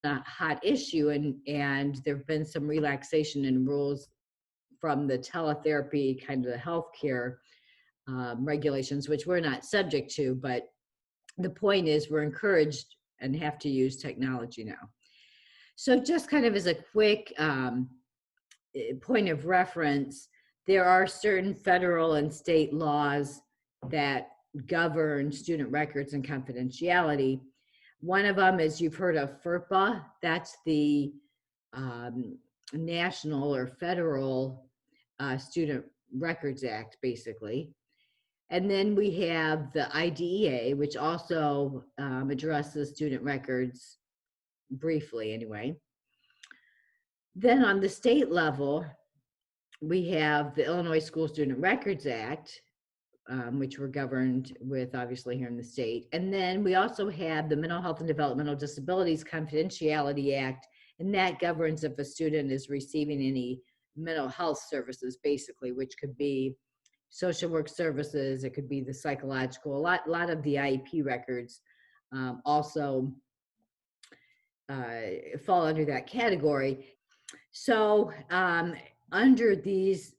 a hot issue, and there have been some relaxation in rules from the teletherapy kind of the healthcare regulations, which we're not subject to, but the point is we're encouraged and have to use technology now. So just kind of as a quick point of reference, there are certain federal and state laws that govern student records and confidentiality. One of them is, you've heard of FERPA. That's the national or federal Student Records Act, basically. And then we have the IDEA, which also addresses student records briefly anyway. Then on the state level, we have the Illinois School Student Records Act, which we're governed with obviously here in the state. And then we also have the Mental Health and Developmental Disabilities Confidentiality Act, and that governs if a student is receiving any mental health services, basically, which could be social work services, it could be the psychological, a lot of the IEP records also fall under that category. So under these,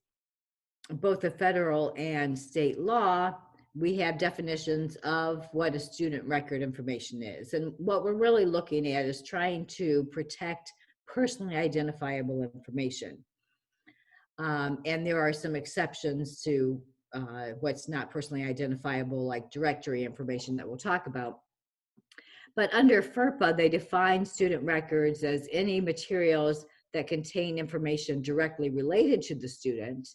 both the federal and state law, we have definitions of what a student record information is. And what we're really looking at is trying to protect personally identifiable information. And there are some exceptions to what's not personally identifiable, like directory information that we'll talk about. But under FERPA, they define student records as any materials that contain information directly related to the student.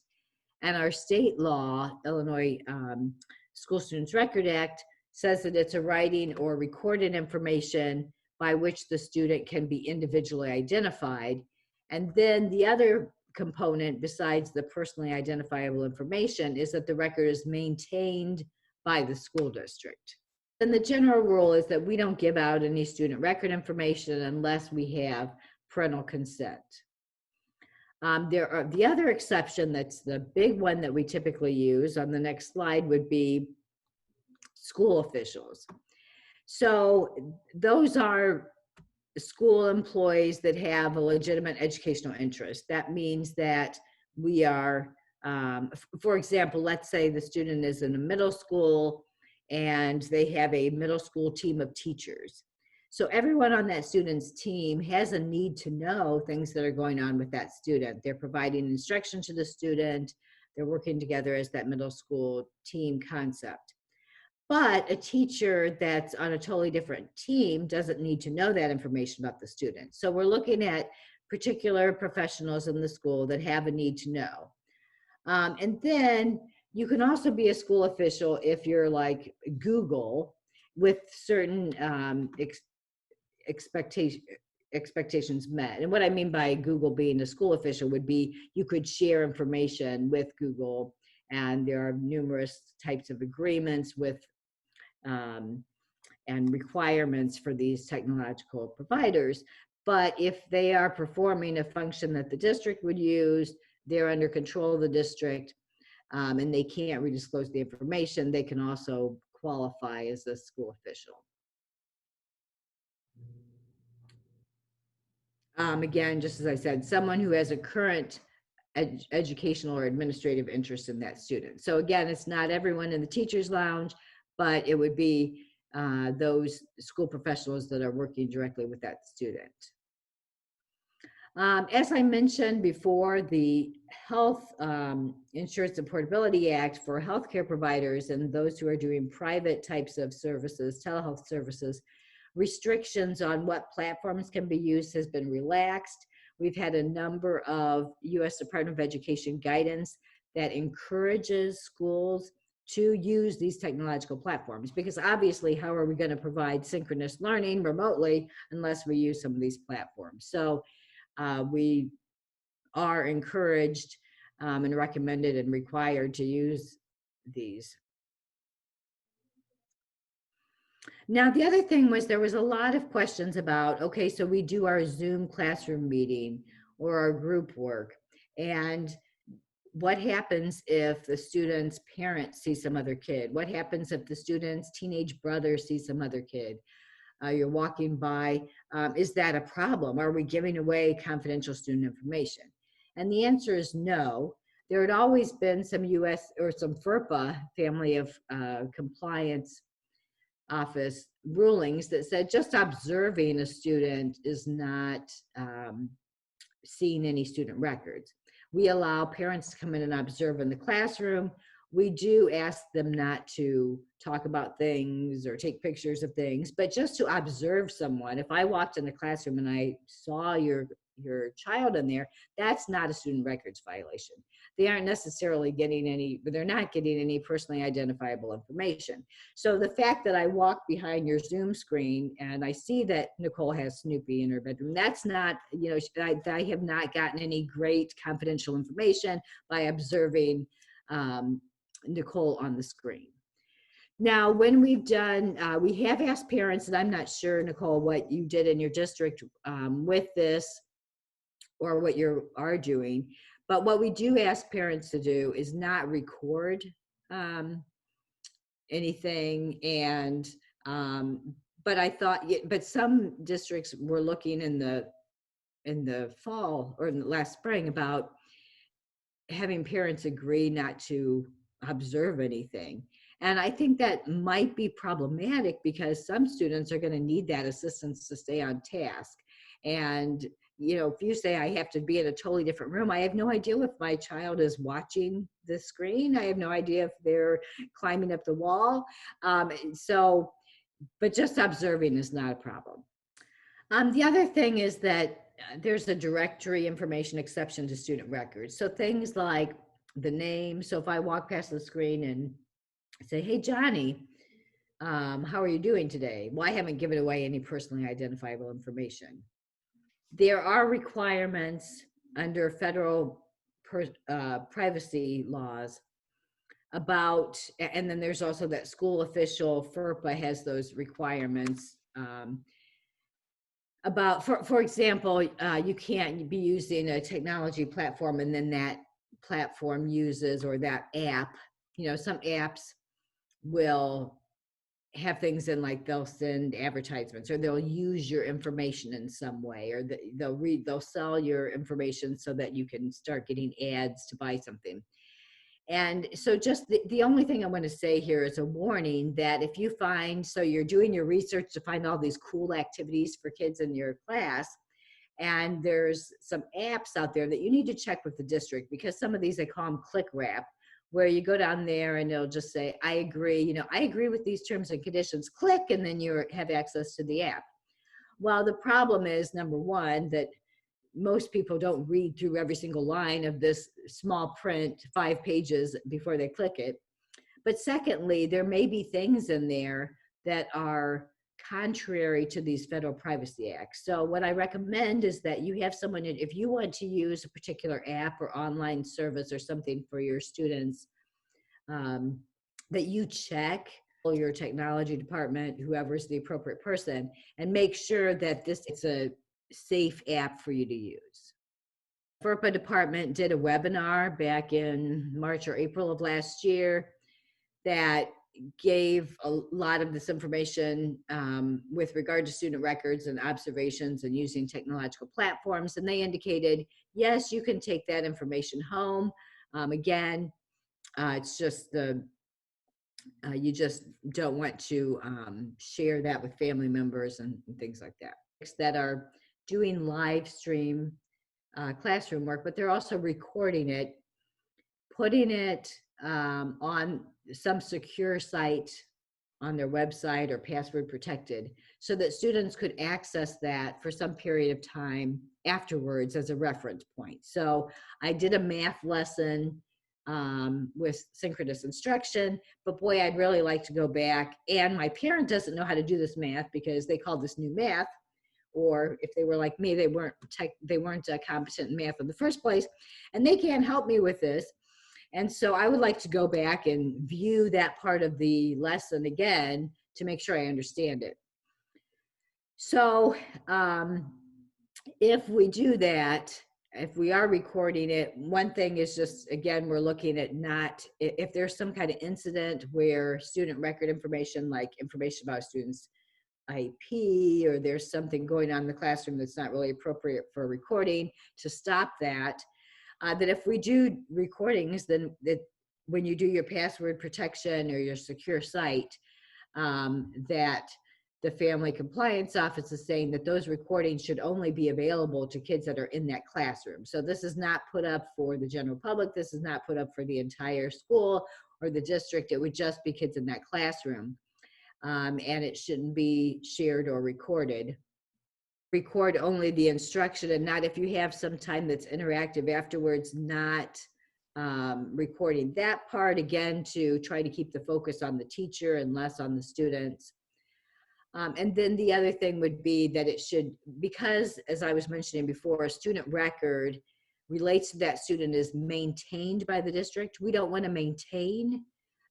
And our state law, Illinois School Students Record Act, says that it's a writing or recorded information by which the student can be individually identified. And then the other component, besides the personally identifiable information, is that the record is maintained by the school district. And the general rule is that we don't give out any student record information unless we have parental consent. There are the other exception, that's the big one that we typically use on the next slide, would be school officials. So those are school employees that have a legitimate educational interest. That means that we are, for example, let's say the student is in a middle school and they have a middle school team of teachers. So everyone on that student's team has a need to know things that are going on with that student. They're providing instruction to the student. They're working together as that middle school team concept. But a teacher that's on a totally different team doesn't need to know that information about the student. So we're looking at particular professionals in the school that have a need to know. And then you can also be a school official if you're like Google, with certain expectations met. And what I mean by Google being a school official would be you could share information with Google, and there are numerous types of agreements with and requirements for these technological providers. But if they are performing a function that the district would use, they're under control of the district, and they can't redisclose the information, they can also qualify as a school official. Again, just as I said, someone who has a current educational or administrative interest in that student. So again, it's not everyone in the teacher's lounge, but it would be those school professionals that are working directly with that student. As I mentioned before, the Health Insurance and Portability Act for healthcare providers and those who are doing private types of services, telehealth services, restrictions on what platforms can be used has been relaxed. We've had a number of U.S. Department of Education guidance that encourages schools to use these technological platforms, because obviously, how are we going to provide synchronous learning remotely unless we use some of these platforms? So we are encouraged and recommended and required to use these. Now, the other thing was there was a lot of questions about, okay, so we do our Zoom classroom meeting or our group work, and what happens if the student's parent sees some other kid? What happens if the student's teenage brother sees some other kid? You're walking by Is that a problem? Are we giving away confidential student information? And the answer is no. There had always been some US or some FERPA, Family of Compliance Office rulings, that said just observing a student is not seeing any student records. We allow parents to come in and observe in the classroom. We do ask them not to talk about things or take pictures of things, but just to observe someone. If I walked in the classroom and I saw your child in there, that's not a student records violation. They aren't necessarily getting any, but they're not getting any personally identifiable information. So the fact that I walk behind your Zoom screen and I see that Nicole has Snoopy in her bedroom, that's not, I have not gotten any great confidential information by observing Nicole on the screen. Now, when we've done, we have asked parents, and I'm not sure, Nicole, what you did in your district with this or what you are doing, but what we do ask parents to do is not record anything. And but I thought, but some districts were looking in the fall or in the last spring about having parents agree not to observe anything. And I think that might be problematic because some students are going to need that assistance to stay on task. And if you say I have to be in a totally different room, I have no idea if my child is watching the screen. I have no idea if they're climbing up the wall. But just observing is not a problem. The other thing is that there's a directory information exception to student records. So things like the name. So if I walk past the screen and say, hey, Johnny, how are you doing today? Well, I haven't given away any personally identifiable information. There are requirements under federal privacy laws about, and then there's also that school official, FERPA has those requirements about, for example, you can't be using a technology platform and then that platform uses, or that app, some apps will have things in, like they'll send advertisements or they'll use your information in some way, or they'll sell your information so that you can start getting ads to buy something. And so just the only thing I want to say here is a warning that if you find, so you're doing your research to find all these cool activities for kids in your class, and there's some apps out there that you need to check with the district, because some of these, they call them click wrap, where you go down there and it'll just say, I agree, I agree with these terms and conditions, click, and then you have access to the app. Well, the problem is, number one, that most people don't read through every single line of this small print, 5 pages, before they click it. But secondly, there may be things in there that are contrary to these federal privacy acts. So what I recommend is that you have someone, if you want to use a particular app or online service or something for your students, that you check your technology department, whoever's the appropriate person, and make sure that it's a safe app for you to use. FERPA department did a webinar back in March or April of last year that gave a lot of this information with regard to student records and observations and using technological platforms. And they indicated, yes, you can take that information home. Again, it's just you just don't want to share that with family members and things like that. That are doing live stream classroom work, but they're also recording it, putting it on some secure site on their website or password protected, so that students could access that for some period of time afterwards as a reference point. So I did a math lesson with synchronous instruction, but boy, I'd really like to go back. And my parent doesn't know how to do this math because they call this new math, or if they were like me, they weren't competent in math in the first place, and they can't help me with this. And so I would like to go back and view that part of the lesson again to make sure I understand it. So if we do that, if we are recording it, one thing is just, again, we're looking at not, if there's some kind of incident where student record information, like information about students' IEP or there's something going on in the classroom that's not really appropriate for recording, to stop that. That if we do recordings, then that when you do your password protection or your secure site, that the Family Compliance Office is saying that those recordings should only be available to kids that are in that classroom. So this is not put up for the general public. This is not put up for the entire school or the district. It would just be kids in that classroom. And it shouldn't be shared or recorded. Record only the instruction, and not if you have some time that's interactive afterwards, not recording that part, again, to try to keep the focus on the teacher and less on the students. And then the other thing would be that it should, because as I was mentioning before, a student record relates to that student is maintained by the district. We don't want to maintain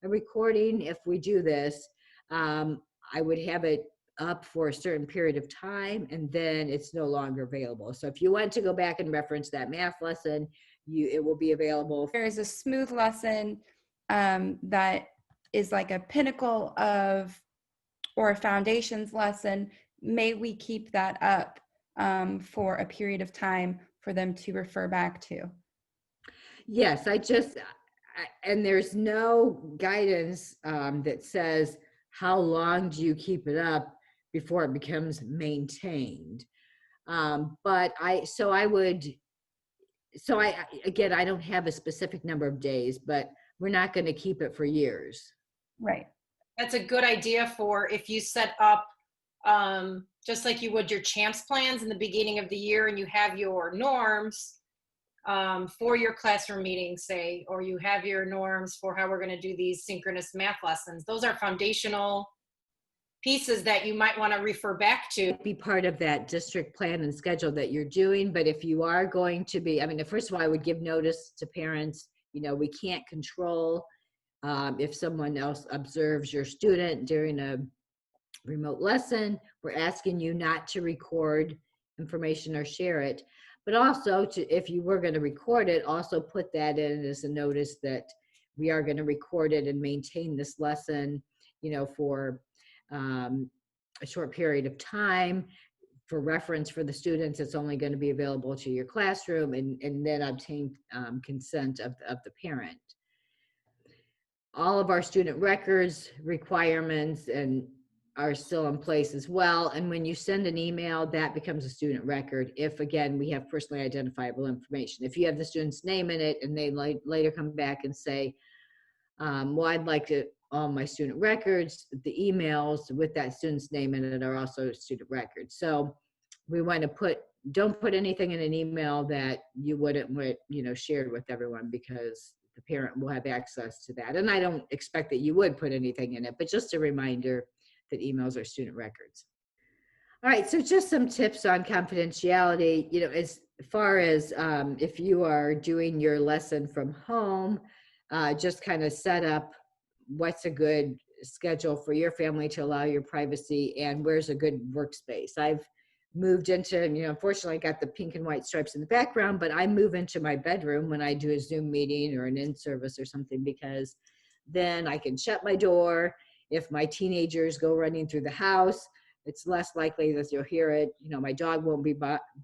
a recording. If we do this, I would have it up for a certain period of time and then it's no longer available. So if you want to go back and reference that math lesson, it will be available. There is a smooth lesson that is like a pinnacle of, or a foundations lesson. May we keep that up for a period of time for them to refer back to? Yes, and there's no guidance that says how long do you keep it up before it becomes maintained. But again, I don't have a specific number of days, but we're not going to keep it for years. Right. That's a good idea for if you set up, just like you would your chance plans in the beginning of the year, and you have your norms for your classroom meetings, say, or you have your norms for how we're going to do these synchronous math lessons. Those are foundational pieces that you might want to refer back to. Be part of that district plan and schedule that you're doing. But if you are going to be, I mean, first of all, I would give notice to parents. We can't control if someone else observes your student during a remote lesson. We're asking you not to record information or share it, but also if you were going to record it, also put that in as a notice that we are going to record it and maintain this lesson, for a short period of time. For reference for the students, it's only going to be available to your classroom, and then obtain consent of the parent. All of our student records requirements are still in place as well. And when you send an email, that becomes a student record if, again, we have personally identifiable information. If you have the student's name in it and they later come back and say, well, I'd like all my student records, the emails with that student's name in it are also student records. So we want to don't put anything in an email that you wouldn't want, shared with everyone, because the parent will have access to that. And I don't expect that you would put anything in it, but just a reminder that emails are student records. All right, so just some tips on confidentiality, as far as if you are doing your lesson from home, just kind of set up what's a good schedule for your family to allow your privacy, and where's a good workspace. I've moved into, unfortunately I got the pink and white stripes in the background, but I move into my bedroom when I do a Zoom meeting or an in-service or something, because then I can shut my door. If my teenagers go running through the house, it's less likely that you'll hear it. My dog won't be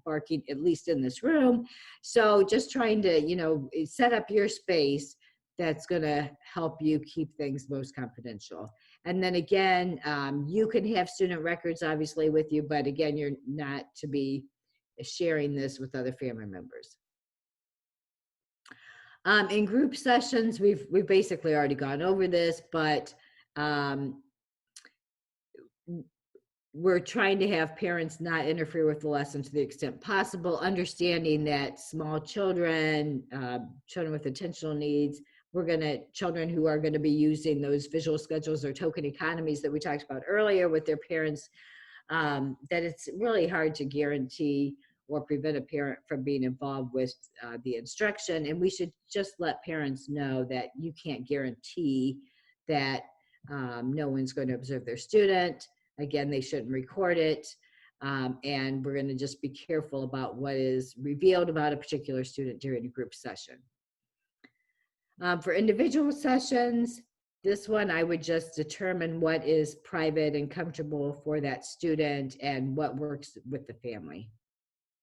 barking, at least in this room. So just trying to, set up your space that's going to help you keep things most confidential. And then again, you can have student records obviously with you, but again, you're not to be sharing this with other family members. In group sessions, we've basically already gone over this, but we're trying to have parents not interfere with the lesson to the extent possible, understanding that small children, children with attentional needs, children who are going to be using those visual schedules or token economies that we talked about earlier with their parents, that it's really hard to guarantee or prevent a parent from being involved with the instruction. And we should just let parents know that you can't guarantee that no one's going to observe their student. Again, they shouldn't record it. And we're going to just be careful about what is revealed about a particular student during a group session. For individual sessions, This one, I would just determine what is private and comfortable for that student and what works with the family.